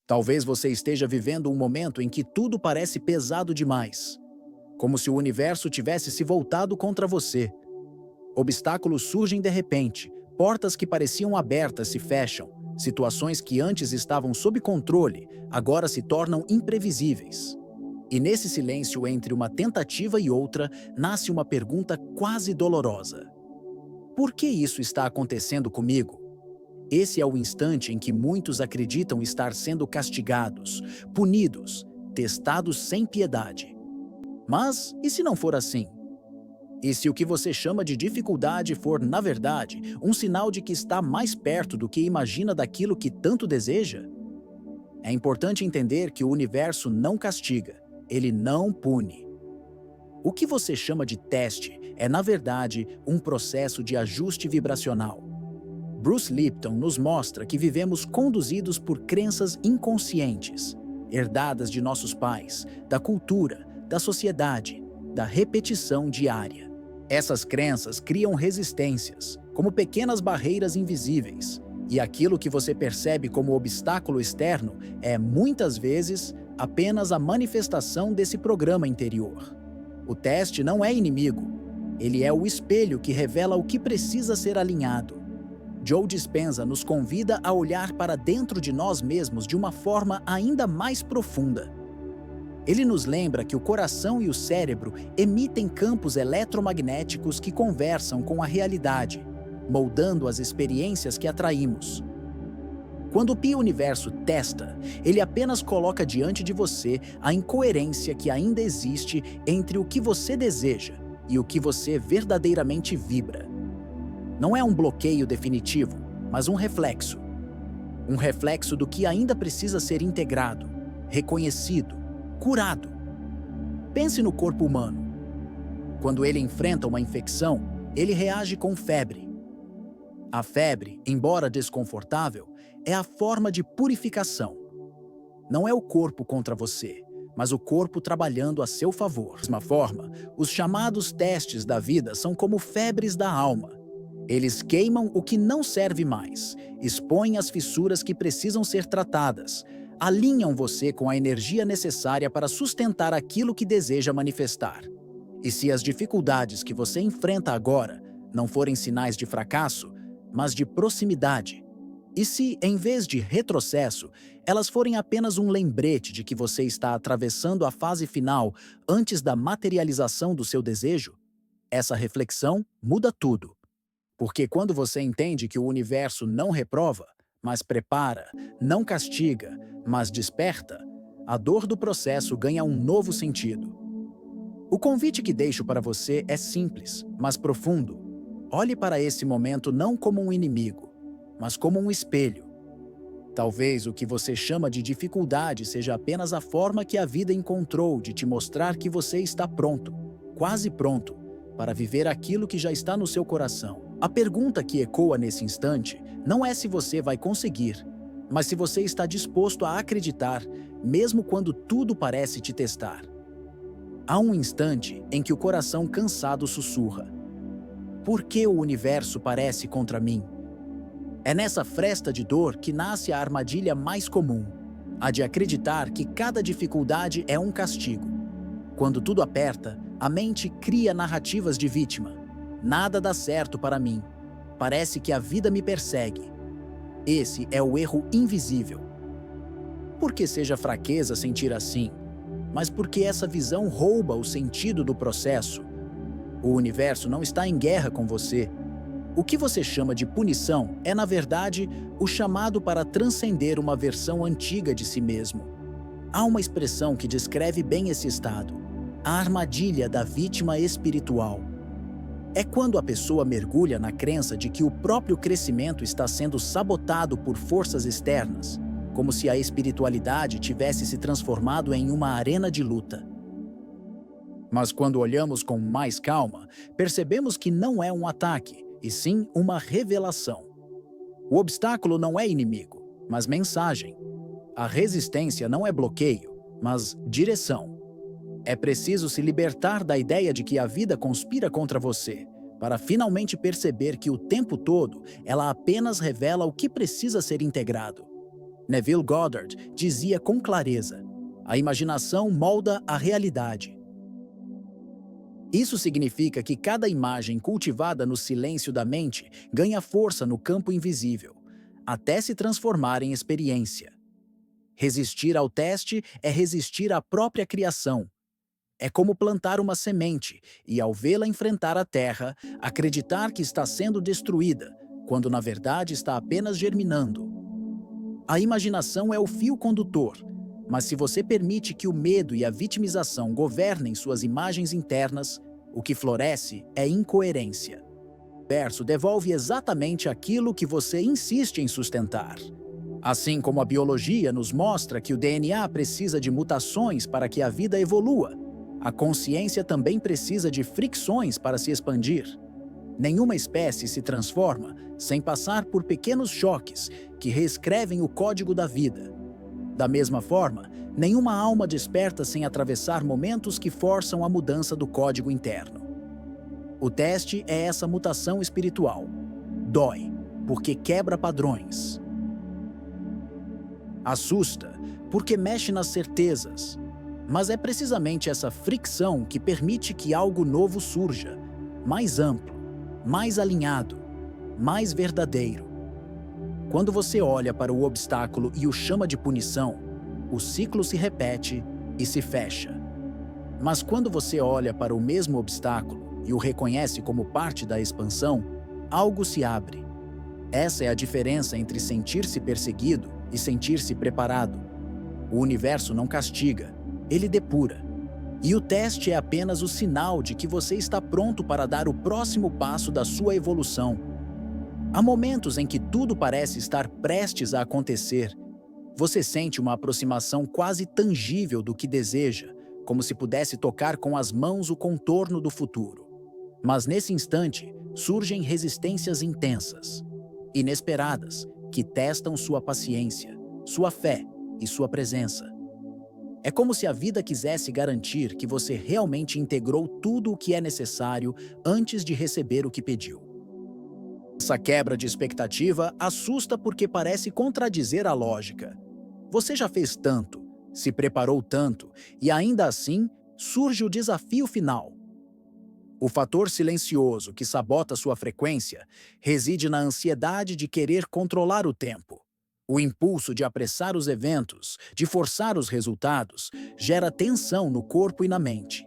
Talvez você esteja vivendo um momento em que tudo parece pesado demais, como se o universo tivesse se voltado contra você. Obstáculos surgem de repente, portas que pareciam abertas se fecham, situações que antes estavam sob controle agora se tornam imprevisíveis. E nesse silêncio entre uma tentativa e outra, nasce uma pergunta quase dolorosa: por que isso está acontecendo comigo? Esse é o instante em que muitos acreditam estar sendo castigados, punidos, testados sem piedade. Mas e se não for assim? E se o que você chama de dificuldade for, na verdade, um sinal de que está mais perto do que imagina daquilo que tanto deseja? É importante entender que o universo não castiga, ele não pune. O que você chama de teste é, na verdade, um processo de ajuste vibracional. Bruce Lipton nos mostra que vivemos conduzidos por crenças inconscientes, herdadas de nossos pais, da cultura, da sociedade, da repetição diária. Essas crenças criam resistências, como pequenas barreiras invisíveis, e aquilo que você percebe como obstáculo externo é, muitas vezes, apenas a manifestação desse programa interior. O teste não é inimigo, ele é o espelho que revela o que precisa ser alinhado. Joe Dispenza nos convida a olhar para dentro de nós mesmos de uma forma ainda mais profunda. Ele nos lembra que o coração e o cérebro emitem campos eletromagnéticos que conversam com a realidade, moldando as experiências que atraímos. Quando o Pi Universo testa, ele apenas coloca diante de você a incoerência que ainda existe entre o que você deseja e o que você verdadeiramente vibra. Não é um bloqueio definitivo, mas um reflexo. Um reflexo do que ainda precisa ser integrado, reconhecido, curado. Pense no corpo humano. Quando ele enfrenta uma infecção, ele reage com febre. A febre, embora desconfortável, é a forma de purificação. Não é o corpo contra você, mas o corpo trabalhando a seu favor. Da mesma forma, os chamados testes da vida são como febres da alma. Eles queimam o que não serve mais, expõem as fissuras que precisam ser tratadas, alinham você com a energia necessária para sustentar aquilo que deseja manifestar. E se as dificuldades que você enfrenta agora não forem sinais de fracasso, mas de proximidade? E se, em vez de retrocesso, elas forem apenas um lembrete de que você está atravessando a fase final antes da materialização do seu desejo? Essa reflexão muda tudo. Porque quando você entende que o universo não reprova, mas prepara, não castiga, mas desperta, a dor do processo ganha um novo sentido. O convite que deixo para você é simples, mas profundo. Olhe para esse momento não como um inimigo, mas como um espelho. Talvez o que você chama de dificuldade seja apenas a forma que a vida encontrou de te mostrar que você está pronto, quase pronto, para viver aquilo que já está no seu coração. A pergunta que ecoa nesse instante não é se você vai conseguir, mas se você está disposto a acreditar, mesmo quando tudo parece te testar. Há um instante em que o coração cansado sussurra: por que o universo parece contra mim? É nessa fresta de dor que nasce a armadilha mais comum, a de acreditar que cada dificuldade é um castigo. Quando tudo aperta, a mente cria narrativas de vítima. Nada dá certo para mim. Parece que a vida me persegue. Esse é o erro invisível. Porque seja fraqueza sentir assim, mas porque essa visão rouba o sentido do processo. O universo não está em guerra com você. O que você chama de punição é, na verdade, o chamado para transcender uma versão antiga de si mesmo. Há uma expressão que descreve bem esse estado: a armadilha da vítima espiritual. É quando a pessoa mergulha na crença de que o próprio crescimento está sendo sabotado por forças externas, como se a espiritualidade tivesse se transformado em uma arena de luta. Mas quando olhamos com mais calma, percebemos que não é um ataque, e sim uma revelação. O obstáculo não é inimigo, mas mensagem. A resistência não é bloqueio, mas direção. É preciso se libertar da ideia de que a vida conspira contra você, para finalmente perceber que o tempo todo ela apenas revela o que precisa ser integrado. Neville Goddard dizia com clareza: a imaginação molda a realidade. Isso significa que cada imagem cultivada no silêncio da mente ganha força no campo invisível, até se transformar em experiência. Resistir ao teste é resistir à própria criação. É como plantar uma semente e, ao vê-la enfrentar a terra, acreditar que está sendo destruída, quando na verdade está apenas germinando. A imaginação é o fio condutor, mas se você permite que o medo e a vitimização governem suas imagens internas, o que floresce é incoerência. O universo devolve exatamente aquilo que você insiste em sustentar. Assim como a biologia nos mostra que o DNA precisa de mutações para que a vida evolua, a consciência também precisa de fricções para se expandir. Nenhuma espécie se transforma sem passar por pequenos choques que reescrevem o código da vida. Da mesma forma, nenhuma alma desperta sem atravessar momentos que forçam a mudança do código interno. O teste é essa mutação espiritual. Dói, porque quebra padrões. Assusta, porque mexe nas certezas. Mas é precisamente essa fricção que permite que algo novo surja, mais amplo, mais alinhado, mais verdadeiro. Quando você olha para o obstáculo e o chama de punição, o ciclo se repete e se fecha. Mas quando você olha para o mesmo obstáculo e o reconhece como parte da expansão, algo se abre. Essa é a diferença entre sentir-se perseguido e sentir-se preparado. O universo não castiga, ele depura. E o teste é apenas o sinal de que você está pronto para dar o próximo passo da sua evolução. Há momentos em que tudo parece estar prestes a acontecer. Você sente uma aproximação quase tangível do que deseja, como se pudesse tocar com as mãos o contorno do futuro. Mas nesse instante, surgem resistências intensas, inesperadas, que testam sua paciência, sua fé e sua presença. É como se a vida quisesse garantir que você realmente integrou tudo o que é necessário antes de receber o que pediu. Essa quebra de expectativa assusta porque parece contradizer a lógica. Você já fez tanto, se preparou tanto, e ainda assim surge o desafio final. O fator silencioso que sabota sua frequência reside na ansiedade de querer controlar o tempo. O impulso de apressar os eventos, de forçar os resultados, gera tensão no corpo e na mente.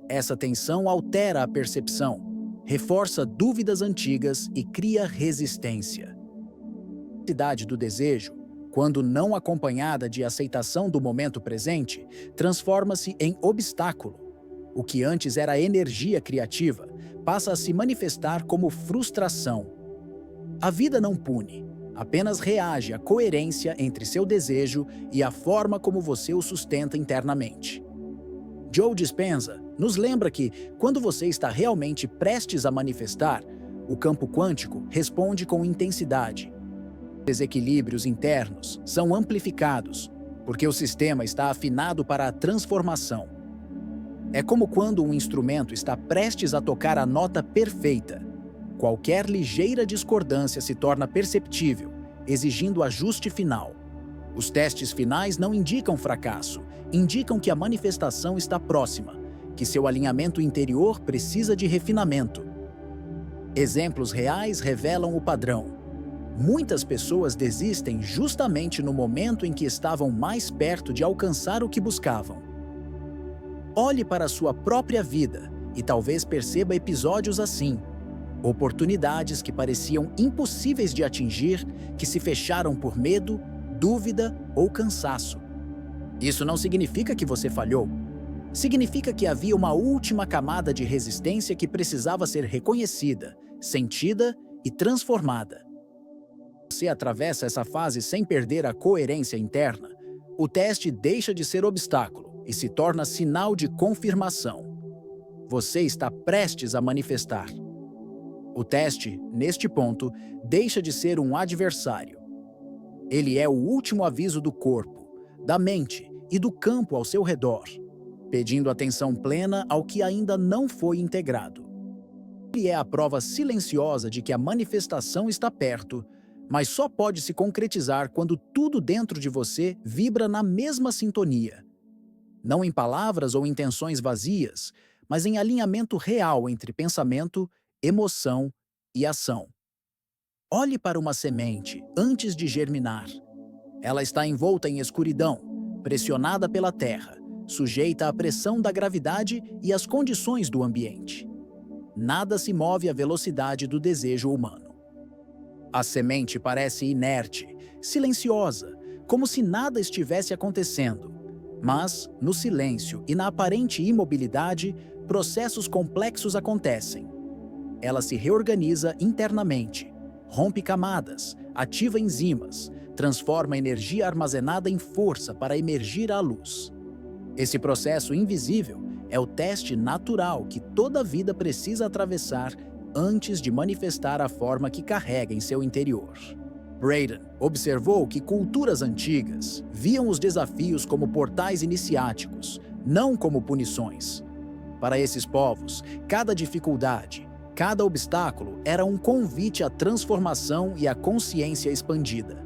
Essa tensão altera a percepção, reforça dúvidas antigas e cria resistência. A intensidade do desejo, quando não acompanhada de aceitação do momento presente, transforma-se em obstáculo. O que antes era energia criativa passa a se manifestar como frustração. A vida não pune, apenas reage à coerência entre seu desejo e a forma como você o sustenta internamente. Joe Dispenza nos lembra que, quando você está realmente prestes a manifestar, o campo quântico responde com intensidade. Desequilíbrios internos são amplificados, porque o sistema está afinado para a transformação. É como quando um instrumento está prestes a tocar a nota perfeita. Qualquer ligeira discordância se torna perceptível, exigindo ajuste final. Os testes finais não indicam fracasso, indicam que a manifestação está próxima, que seu alinhamento interior precisa de refinamento. Exemplos reais revelam o padrão. Muitas pessoas desistem justamente no momento em que estavam mais perto de alcançar o que buscavam. Olhe para a sua própria vida e talvez perceba episódios assim. Oportunidades que pareciam impossíveis de atingir, que se fecharam por medo, dúvida ou cansaço. Isso não significa que você falhou. Significa que havia uma última camada de resistência que precisava ser reconhecida, sentida e transformada. Você atravessa essa fase sem perder a coerência interna. O teste deixa de ser obstáculo e se torna sinal de confirmação. Você está prestes a manifestar. O teste, neste ponto, deixa de ser um adversário. Ele é o último aviso do corpo, da mente e do campo ao seu redor, pedindo atenção plena ao que ainda não foi integrado. Ele é a prova silenciosa de que a manifestação está perto, mas só pode se concretizar quando tudo dentro de você vibra na mesma sintonia. Não em palavras ou intenções vazias, mas em alinhamento real entre pensamento, emoção e ação. Olhe para uma semente antes de germinar. Ela está envolta em escuridão, pressionada pela terra, sujeita à pressão da gravidade e às condições do ambiente. Nada se move à velocidade do desejo humano. A semente parece inerte, silenciosa, como se nada estivesse acontecendo. Mas, no silêncio e na aparente imobilidade, processos complexos acontecem. Ela se reorganiza internamente, rompe camadas, ativa enzimas, transforma energia armazenada em força para emergir à luz. Esse processo invisível é o teste natural que toda vida precisa atravessar antes de manifestar a forma que carrega em seu interior. Braden observou que culturas antigas viam os desafios como portais iniciáticos, não como punições. Para esses povos, cada dificuldade, cada obstáculo era um convite à transformação e à consciência expandida.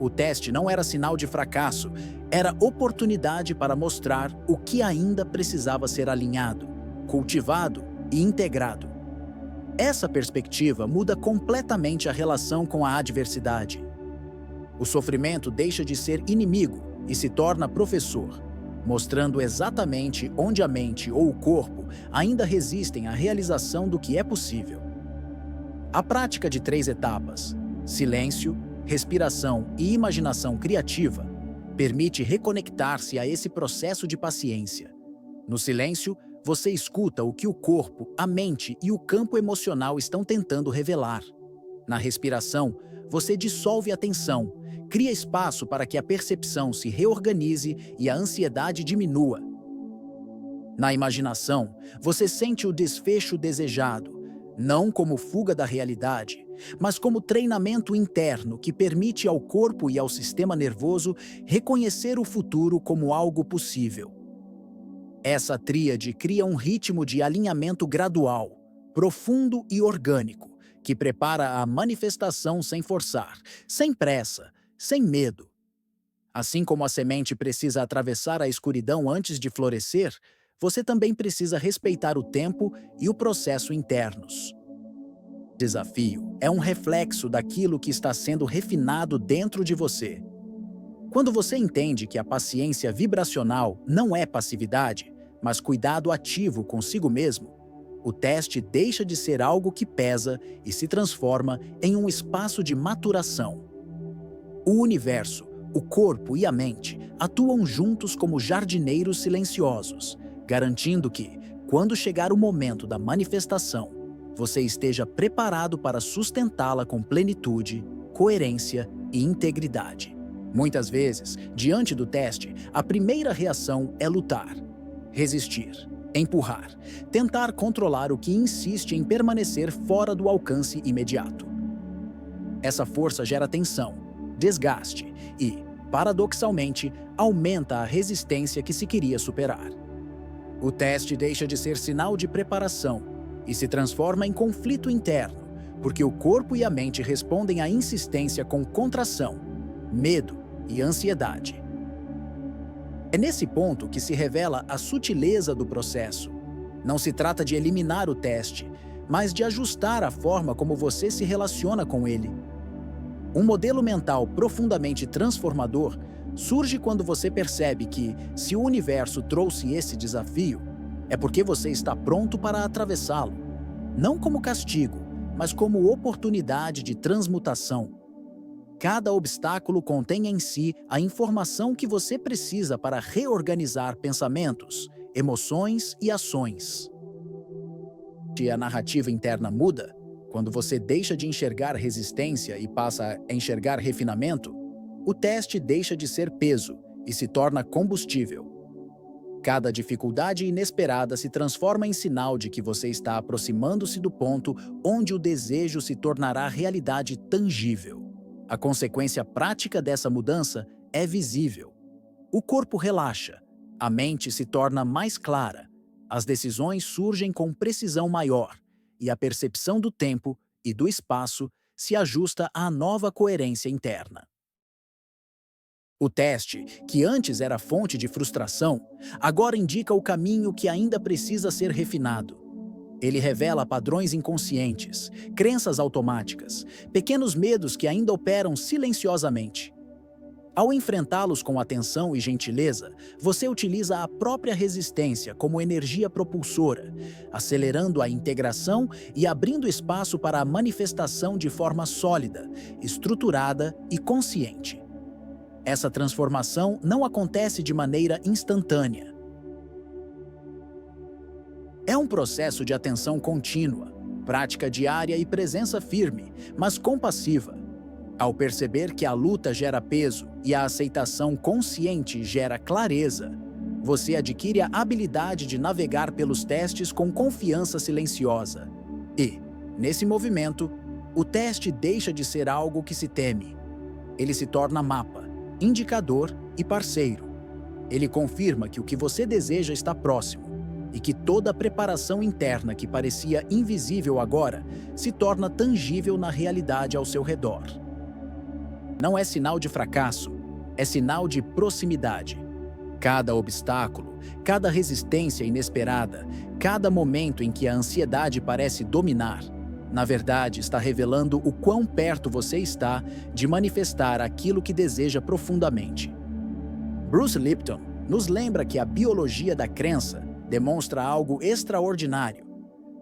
O teste não era sinal de fracasso, era oportunidade para mostrar o que ainda precisava ser alinhado, cultivado e integrado. Essa perspectiva muda completamente a relação com a adversidade. O sofrimento deixa de ser inimigo e se torna professor, mostrando exatamente onde a mente ou o corpo ainda resistem à realização do que é possível. A prática de 3 etapas, silêncio, respiração e imaginação criativa, permite reconectar-se a esse processo de paciência. No silêncio, você escuta o que o corpo, a mente e o campo emocional estão tentando revelar. Na respiração, você dissolve a tensão, cria espaço para que a percepção se reorganize e a ansiedade diminua. Na imaginação, você sente o desfecho desejado, não como fuga da realidade, mas como treinamento interno que permite ao corpo e ao sistema nervoso reconhecer o futuro como algo possível. Essa tríade cria um ritmo de alinhamento gradual, profundo e orgânico, que prepara a manifestação sem forçar, sem pressa, sem medo. Assim como a semente precisa atravessar a escuridão antes de florescer, você também precisa respeitar o tempo e o processo internos. O desafio é um reflexo daquilo que está sendo refinado dentro de você. Quando você entende que a paciência vibracional não é passividade, mas cuidado ativo consigo mesmo, o teste deixa de ser algo que pesa e se transforma em um espaço de maturação. O universo, o corpo e a mente atuam juntos como jardineiros silenciosos, garantindo que, quando chegar o momento da manifestação, você esteja preparado para sustentá-la com plenitude, coerência e integridade. Muitas vezes, diante do teste, a primeira reação é lutar, resistir, empurrar, tentar controlar o que insiste em permanecer fora do alcance imediato. Essa força gera tensão, desgaste e, paradoxalmente, aumenta a resistência que se queria superar. O teste deixa de ser sinal de preparação e se transforma em conflito interno, porque o corpo e a mente respondem à insistência com contração, medo e ansiedade. É nesse ponto que se revela a sutileza do processo. Não se trata de eliminar o teste, mas de ajustar a forma como você se relaciona com ele. Um modelo mental profundamente transformador surge quando você percebe que, se o universo trouxe esse desafio, é porque você está pronto para atravessá-lo, não como castigo, mas como oportunidade de transmutação. Cada obstáculo contém em si a informação que você precisa para reorganizar pensamentos, emoções e ações. Se a narrativa interna muda, quando você deixa de enxergar resistência e passa a enxergar refinamento, o teste deixa de ser peso e se torna combustível. Cada dificuldade inesperada se transforma em sinal de que você está aproximando-se do ponto onde o desejo se tornará realidade tangível. A consequência prática dessa mudança é visível. O corpo relaxa, a mente se torna mais clara, as decisões surgem com precisão maior e a percepção do tempo e do espaço se ajusta à nova coerência interna. O teste, que antes era fonte de frustração, agora indica o caminho que ainda precisa ser refinado. Ele revela padrões inconscientes, crenças automáticas, pequenos medos que ainda operam silenciosamente. Ao enfrentá-los com atenção e gentileza, você utiliza a própria resistência como energia propulsora, acelerando a integração e abrindo espaço para a manifestação de forma sólida, estruturada e consciente. Essa transformação não acontece de maneira instantânea. É um processo de atenção contínua, prática diária e presença firme, mas compassiva. Ao perceber que a luta gera peso e a aceitação consciente gera clareza, você adquire a habilidade de navegar pelos testes com confiança silenciosa. E, nesse movimento, o teste deixa de ser algo que se teme. Ele se torna mapa, indicador e parceiro. Ele confirma que o que você deseja está próximo e que toda a preparação interna que parecia invisível agora se torna tangível na realidade ao seu redor. Não é sinal de fracasso, é sinal de proximidade. Cada obstáculo, cada resistência inesperada, cada momento em que a ansiedade parece dominar, na verdade está revelando o quão perto você está de manifestar aquilo que deseja profundamente. Bruce Lipton nos lembra que a biologia da crença demonstra algo extraordinário.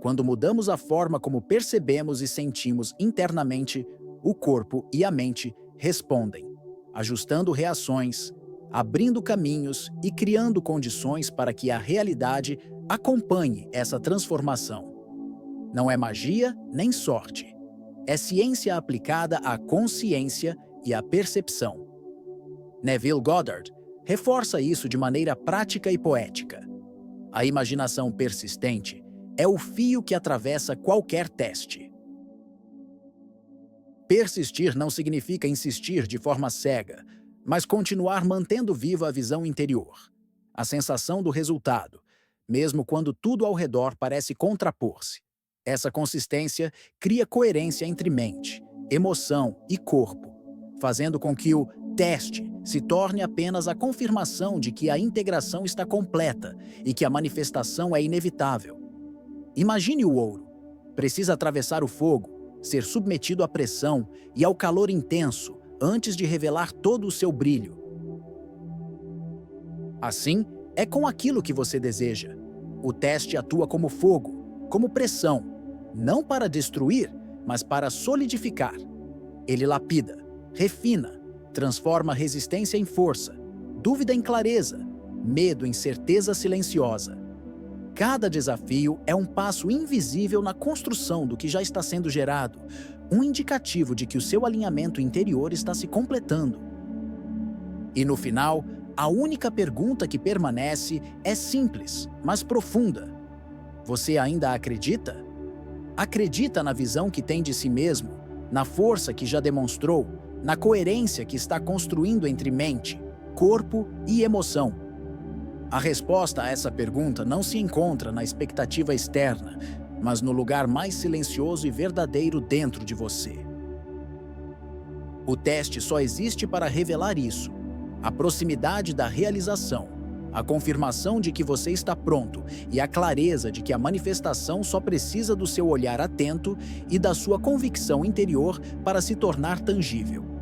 Quando mudamos a forma como percebemos e sentimos internamente, o corpo e a mente respondem, ajustando reações, abrindo caminhos e criando condições para que a realidade acompanhe essa transformação. Não é magia nem sorte. É ciência aplicada à consciência e à percepção. Neville Goddard reforça isso de maneira prática e poética. A imaginação persistente é o fio que atravessa qualquer teste. Persistir não significa insistir de forma cega, mas continuar mantendo viva a visão interior, a sensação do resultado, mesmo quando tudo ao redor parece contrapor-se. Essa consistência cria coerência entre mente, emoção e corpo, fazendo com que o teste se torne apenas a confirmação de que a integração está completa e que a manifestação é inevitável. Imagine o ouro. Precisa atravessar o fogo, ser submetido à pressão e ao calor intenso antes de revelar todo o seu brilho. Assim, é com aquilo que você deseja. O teste atua como fogo, como pressão, não para destruir, mas para solidificar. Ele lapida, refina, transforma resistência em força, dúvida em clareza, medo em certeza silenciosa. Cada desafio é um passo invisível na construção do que já está sendo gerado, um indicativo de que o seu alinhamento interior está se completando. E no final, a única pergunta que permanece é simples, mas profunda. Você ainda acredita? Acredita na visão que tem de si mesmo, na força que já demonstrou, na coerência que está construindo entre mente, corpo e emoção? A resposta a essa pergunta não se encontra na expectativa externa, mas no lugar mais silencioso e verdadeiro dentro de você. O teste só existe para revelar isso, a proximidade da realização, a confirmação de que você está pronto e a clareza de que a manifestação só precisa do seu olhar atento e da sua convicção interior para se tornar tangível.